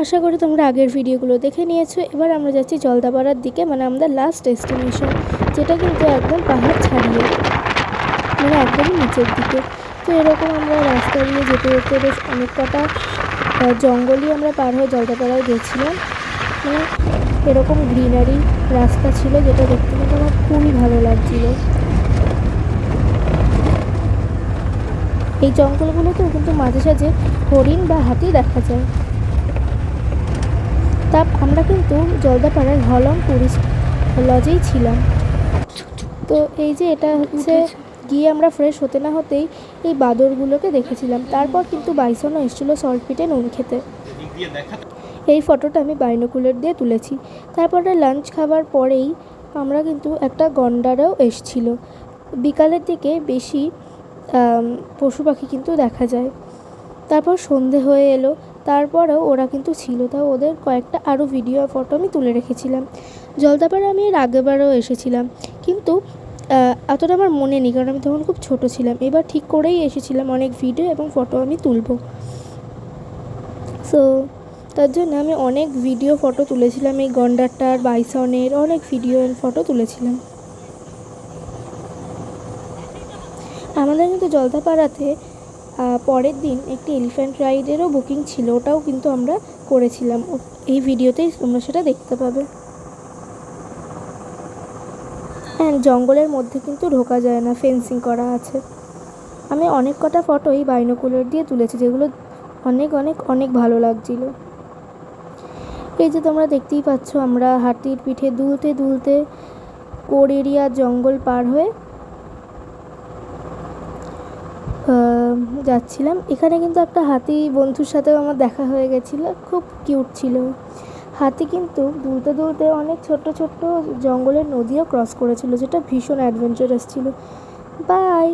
আশা করি তোমরা আগের ভিডিওগুলো দেখে নিয়েছো। এবার আমরা যাচ্ছি জলদাপাড়ার দিকে, মানে আমাদের লাস্ট ডেস্টিনেশন, যেটা কিন্তু একদম পাহাড় ছাড়িয়ে, মানে একদমই নিচের দিকে। তো এরকম আমরা রাস্তা দিয়ে যেতে যেতে বেশ অনেক কটা জঙ্গলই আমরা পার হয়ে জলদাপাড়ায় গেছিলাম। মানে এরকম গ্রিনারি রাস্তা ছিল, যেটা দেখতে কিন্তু আমার খুবই ভালো লাগছিল। এই জঙ্গলগুলোতেও কিন্তু মাঝে সাঝে হরিণ বা হাতি দেখা যায়। তা আমরা কিন্তু জলদাপাড়ার হলং টুরিস্ট লজেই ছিলাম। তো এই যে এটা হচ্ছে গিয়ে আমরা ফ্রেশ হতে না হতেই এই বাঁদরগুলোকে দেখেছিলাম। তারপর কিন্তু বাইসনও এসেছিলো সল্ট পিটে নুন খেতে। এই ফটোটা আমি বাইনোকুলার দিয়ে তুলেছি। তারপরে লাঞ্চ খাবার পরেই আমরা কিন্তু একটা গন্ডারও এসেছিলো। বিকালের দিকে বেশি পশু পাখি কিন্তু দেখা যায়। তারপর সন্ধে হয়ে এলো, তারপরেও ওরা কিন্তু ছিল, তাও ওদের কয়েকটা আরও ভিডিও আর ফটো আমি তুলে রেখেছিলাম। জলদাপাড়া আমি এর আগেবারও এসেছিলাম, কিন্তু অতটা আমার মনে নেই, কারণ আমি তখন খুব ছোট ছিলাম। এবার ঠিক করেই এসেছিলাম অনেক ভিডিও এবং ফটো আমি তুলব। সো তার জন্য আমি অনেক ভিডিও ফটো তুলেছিলাম, এই গন্ডারটার, বাইসনের অনেক ভিডিও এন্ড ফটো তুলেছিলাম। আমাদের কিন্তু জলদাপাড়াতে পরের দিন একটি এলিফ্যান্ট রাইডেরও বুকিং ছিল, ওটাও কিন্তু আমরা করেছিলাম। এই ভিডিওতেই তোমরা সেটা দেখতে পাবে। হ্যাঁ, জঙ্গলের মধ্যে কিন্তু ঢোকা যায় না, ফেন্সিং করা আছে। আমি অনেক কটা ফটো এই বাইনোকুলার দিয়ে তুলেছি, যেগুলো অনেক অনেক অনেক ভালো লাগছিল। এই যে তোমরা দেখতেই পাচ্ছ, আমরা হাতির পিঠে দুলতে দুলতে কোর এরিয়া জঙ্গল পার হয়ে যাচ্ছিলাম। এখানে কিন্তু একটা হাতি বন্ধুর সাথেও আমার দেখা হয়ে গেছিলো, খুব কিউট ছিল। হাতি কিন্তু দুলতে দুলতে অনেক ছোট্ট ছোট্ট জঙ্গলের নদীও ক্রস করেছিল, যেটা ভীষণ অ্যাডভেঞ্চারাস ছিল। বাই।